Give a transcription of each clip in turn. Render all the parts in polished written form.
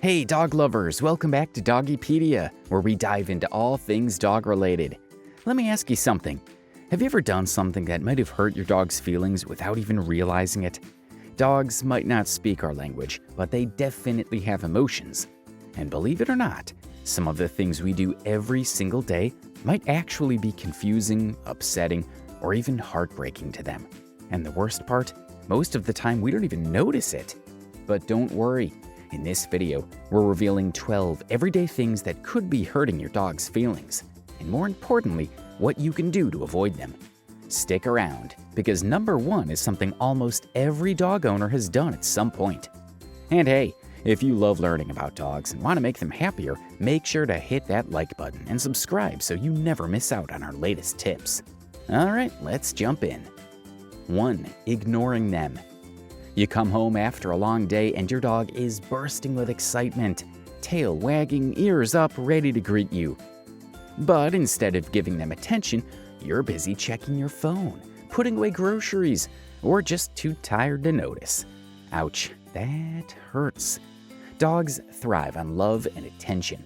Hey dog lovers, welcome back to Doggy Pedia, where we dive into all things dog related. Let me ask you something. Have you ever done something that might have hurt your dog's feelings without even realizing it? Dogs might not speak our language, but they definitely have emotions. And believe it or not, some of the things we do every single day might actually be confusing, upsetting, or even heartbreaking to them. And the worst part, most of the time we don't even notice it. But don't worry. In this video, we're revealing 12 everyday things that could be hurting your dog's feelings, and more importantly, what you can do to avoid them. Stick around, because number 1 is something almost every dog owner has done at some point. And hey, if you love learning about dogs and want to make them happier, make sure to hit that like button and subscribe so you never miss out on our latest tips. Alright, let's jump in. 1. Ignoring them. You come home after a long day and your dog is bursting with excitement, tail wagging, ears up, ready to greet you. But instead of giving them attention, you're busy checking your phone, putting away groceries, or just too tired to notice. Ouch, that hurts. Dogs thrive on love and attention.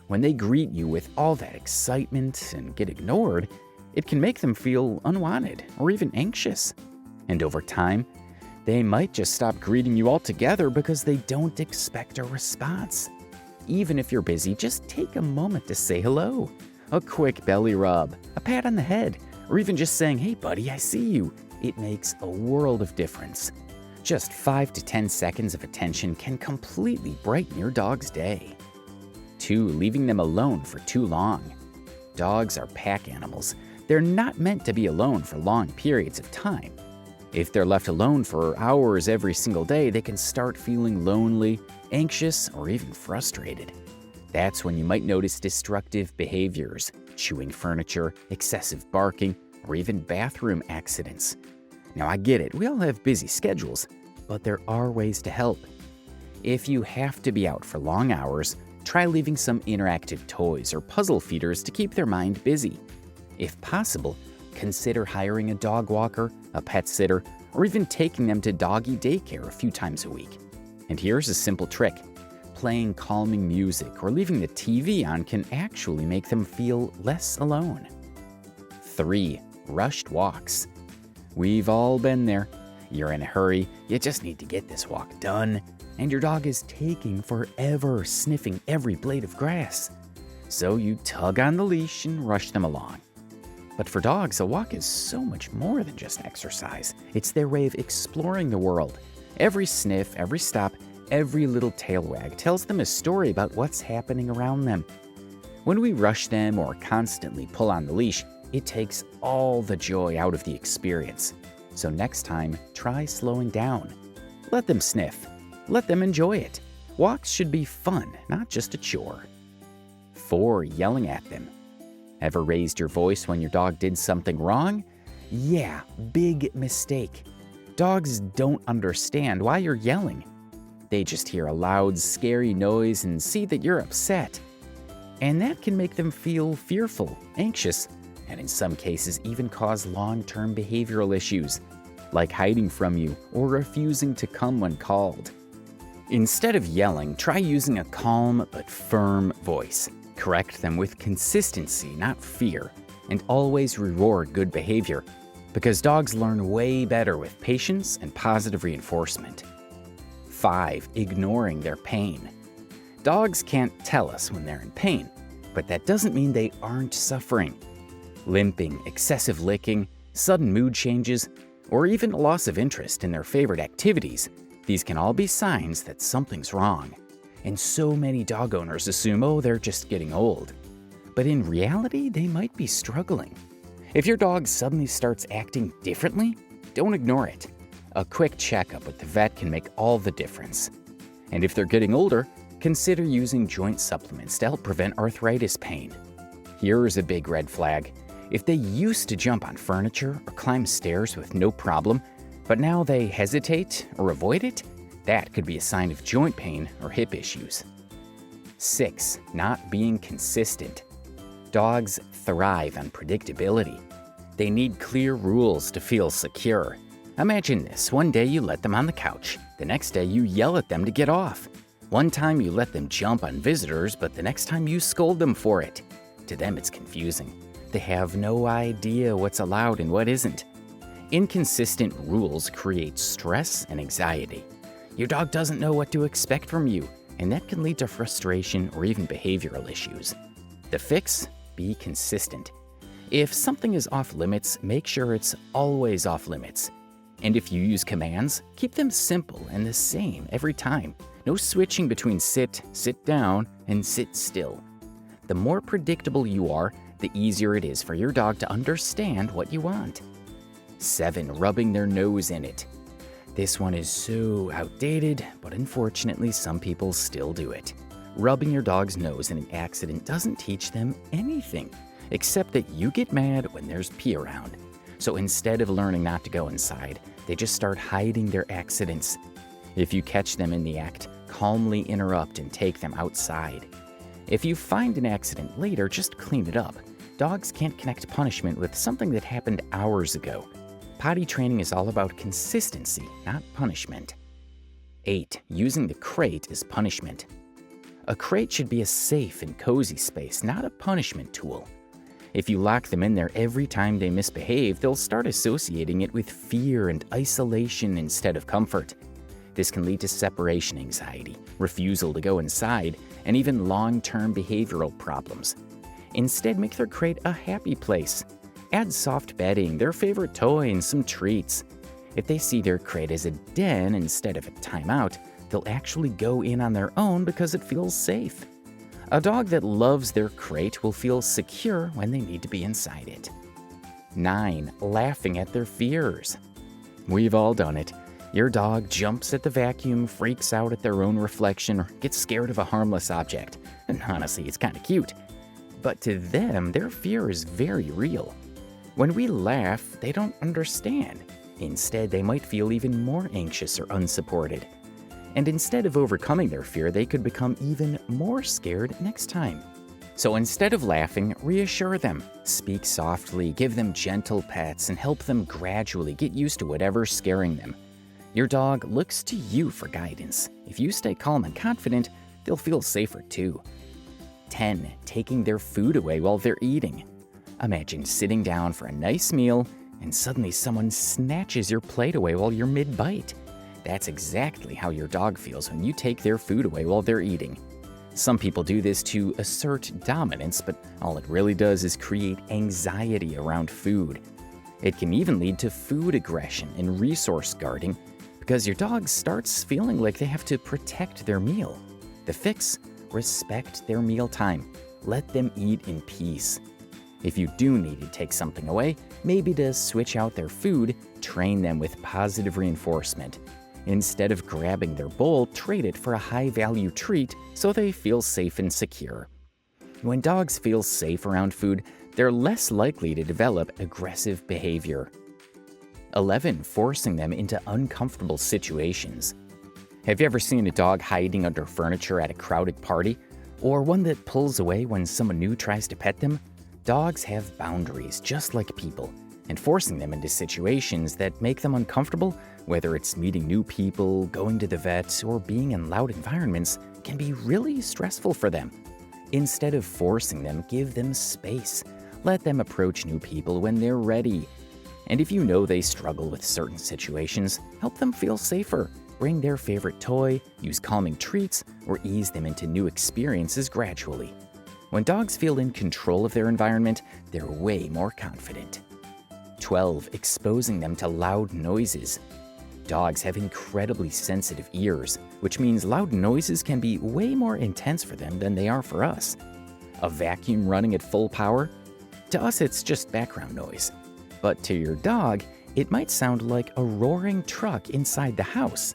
When they greet you with all that excitement and get ignored, it can make them feel unwanted or even anxious. And over time, they might just stop greeting you altogether because they don't expect a response. Even if you're busy, just take a moment to say hello. A quick belly rub, a pat on the head, or even just saying, "Hey buddy, I see you." It makes a world of difference. Just 5 to 10 seconds of attention can completely brighten your dog's day. 2. Leaving them alone for too long. Dogs are pack animals. They're not meant to be alone for long periods of time. If they're left alone for hours every single day, they can start feeling lonely, anxious, or even frustrated. That's when you might notice destructive behaviors, chewing furniture, excessive barking, or even bathroom accidents. Now I get it, we all have busy schedules, but there are ways to help. If you have to be out for long hours, try leaving some interactive toys or puzzle feeders to keep their mind busy. If possible, consider hiring a dog walker, a pet sitter, or even taking them to doggy daycare a few times a week. And here's a simple trick. Playing calming music or leaving the TV on can actually make them feel less alone. 3. Rushed walks. We've all been there. You're in a hurry, you just need to get this walk done, and your dog is taking forever sniffing every blade of grass. So you tug on the leash and rush them along. But for dogs, a walk is so much more than just exercise. It's their way of exploring the world. Every sniff, every stop, every little tail wag tells them a story about what's happening around them. When we rush them or constantly pull on the leash, it takes all the joy out of the experience. So next time, try slowing down. Let them sniff. Let them enjoy it. Walks should be fun, not just a chore. 4. Yelling at them. Ever raised your voice when your dog did something wrong? Yeah, big mistake. Dogs don't understand why you're yelling. They just hear a loud, scary noise and see that you're upset. And that can make them feel fearful, anxious, and in some cases even cause long-term behavioral issues, like hiding from you or refusing to come when called. Instead of yelling, try using a calm but firm voice. Correct them with consistency, not fear, and always reward good behavior, because dogs learn way better with patience and positive reinforcement. 5. Ignoring their pain. Dogs can't tell us when they're in pain, but that doesn't mean they aren't suffering. Limping, excessive licking, sudden mood changes, or even a loss of interest in their favorite activities, these can all be signs that something's wrong. And so many dog owners assume, oh, they're just getting old. But in reality, they might be struggling. If your dog suddenly starts acting differently, don't ignore it. A quick checkup with the vet can make all the difference. And if they're getting older, consider using joint supplements to help prevent arthritis pain. Here's a big red flag. If they used to jump on furniture or climb stairs with no problem, but now they hesitate or avoid it, that could be a sign of joint pain or hip issues. 6. Not being consistent. Dogs thrive on predictability. They need clear rules to feel secure. Imagine this. One day you let them on the couch. The next day you yell at them to get off. One time you let them jump on visitors, but the next time you scold them for it. To them, it's confusing. They have no idea what's allowed and what isn't. Inconsistent rules create stress and anxiety. Your dog doesn't know what to expect from you, and that can lead to frustration or even behavioral issues. The fix? Be consistent. If something is off limits, make sure it's always off limits. And if you use commands, keep them simple and the same every time. No switching between sit, sit down, and sit still. The more predictable you are, the easier it is for your dog to understand what you want. 7. Rubbing their nose in it. This one is so outdated, but unfortunately some people still do it. Rubbing your dog's nose in an accident doesn't teach them anything, except that you get mad when there's pee around. So instead of learning not to go inside, they just start hiding their accidents. If you catch them in the act, calmly interrupt and take them outside. If you find an accident later, just clean it up. Dogs can't connect punishment with something that happened hours ago. Potty training is all about consistency, not punishment. 8. Using the crate as punishment. A crate should be a safe and cozy space, not a punishment tool. If you lock them in there every time they misbehave, they'll start associating it with fear and isolation instead of comfort. This can lead to separation anxiety, refusal to go inside, and even long-term behavioral problems. Instead, make their crate a happy place. Add soft bedding, their favorite toy, and some treats. If they see their crate as a den instead of a timeout, they'll actually go in on their own because it feels safe. A dog that loves their crate will feel secure when they need to be inside it. 9. Laughing at their fears. We've all done it. Your dog jumps at the vacuum, freaks out at their own reflection, or gets scared of a harmless object. And honestly, it's kind of cute. But to them, their fear is very real. When we laugh, they don't understand. Instead, they might feel even more anxious or unsupported. And instead of overcoming their fear, they could become even more scared next time. So instead of laughing, reassure them. Speak softly, give them gentle pets, and help them gradually get used to whatever's scaring them. Your dog looks to you for guidance. If you stay calm and confident, they'll feel safer too. 10. Taking their food away while they're eating. Imagine sitting down for a nice meal, and suddenly someone snatches your plate away while you're mid-bite. That's exactly how your dog feels when you take their food away while they're eating. Some people do this to assert dominance, but all it really does is create anxiety around food. It can even lead to food aggression and resource guarding because your dog starts feeling like they have to protect their meal. The fix? Respect their mealtime. Let them eat in peace. If you do need to take something away, maybe to switch out their food, train them with positive reinforcement. Instead of grabbing their bowl, trade it for a high-value treat so they feel safe and secure. When dogs feel safe around food, they're less likely to develop aggressive behavior. 11. Forcing them into uncomfortable situations. Have you ever seen a dog hiding under furniture at a crowded party? Or one that pulls away when someone new tries to pet them? Dogs have boundaries, just like people, and forcing them into situations that make them uncomfortable, whether it's meeting new people, going to the vet, or being in loud environments, can be really stressful for them. Instead of forcing them, give them space. Let them approach new people when they're ready. And if you know they struggle with certain situations, help them feel safer. Bring their favorite toy, use calming treats, or ease them into new experiences gradually. When dogs feel in control of their environment, they're way more confident. 12. Exposing them to loud noises. Dogs have incredibly sensitive ears, which means loud noises can be way more intense for them than they are for us. A vacuum running at full power? To us, it's just background noise. But to your dog, it might sound like a roaring truck inside the house.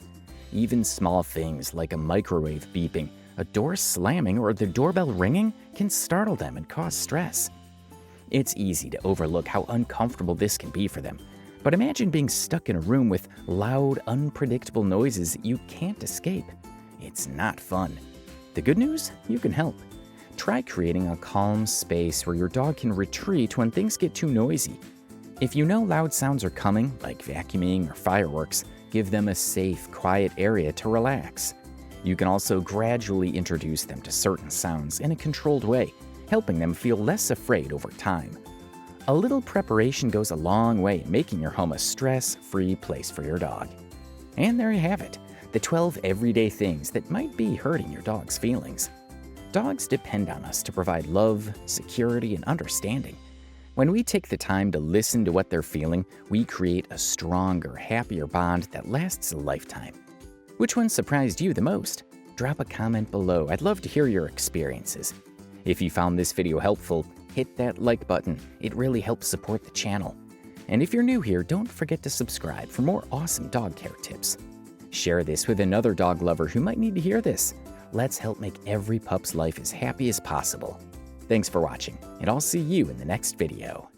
Even small things like a microwave beeping, a door slamming, or the doorbell ringing can startle them and cause stress. It's easy to overlook how uncomfortable this can be for them. But imagine being stuck in a room with loud, unpredictable noises you can't escape. It's not fun. The good news? You can help. Try creating a calm space where your dog can retreat when things get too noisy. If you know loud sounds are coming, like vacuuming or fireworks, give them a safe, quiet area to relax. You can also gradually introduce them to certain sounds in a controlled way, helping them feel less afraid over time. A little preparation goes a long way in making your home a stress-free place for your dog. And there you have it, the 12 everyday things that might be hurting your dog's feelings. Dogs depend on us to provide love, security, and understanding. When we take the time to listen to what they're feeling, we create a stronger, happier bond that lasts a lifetime. Which one surprised you the most? Drop a comment below. I'd love to hear your experiences. If you found this video helpful, hit that like button. It really helps support the channel. And if you're new here, don't forget to subscribe for more awesome dog care tips. Share this with another dog lover who might need to hear this. Let's help make every pup's life as happy as possible. Thanks for watching, and I'll see you in the next video.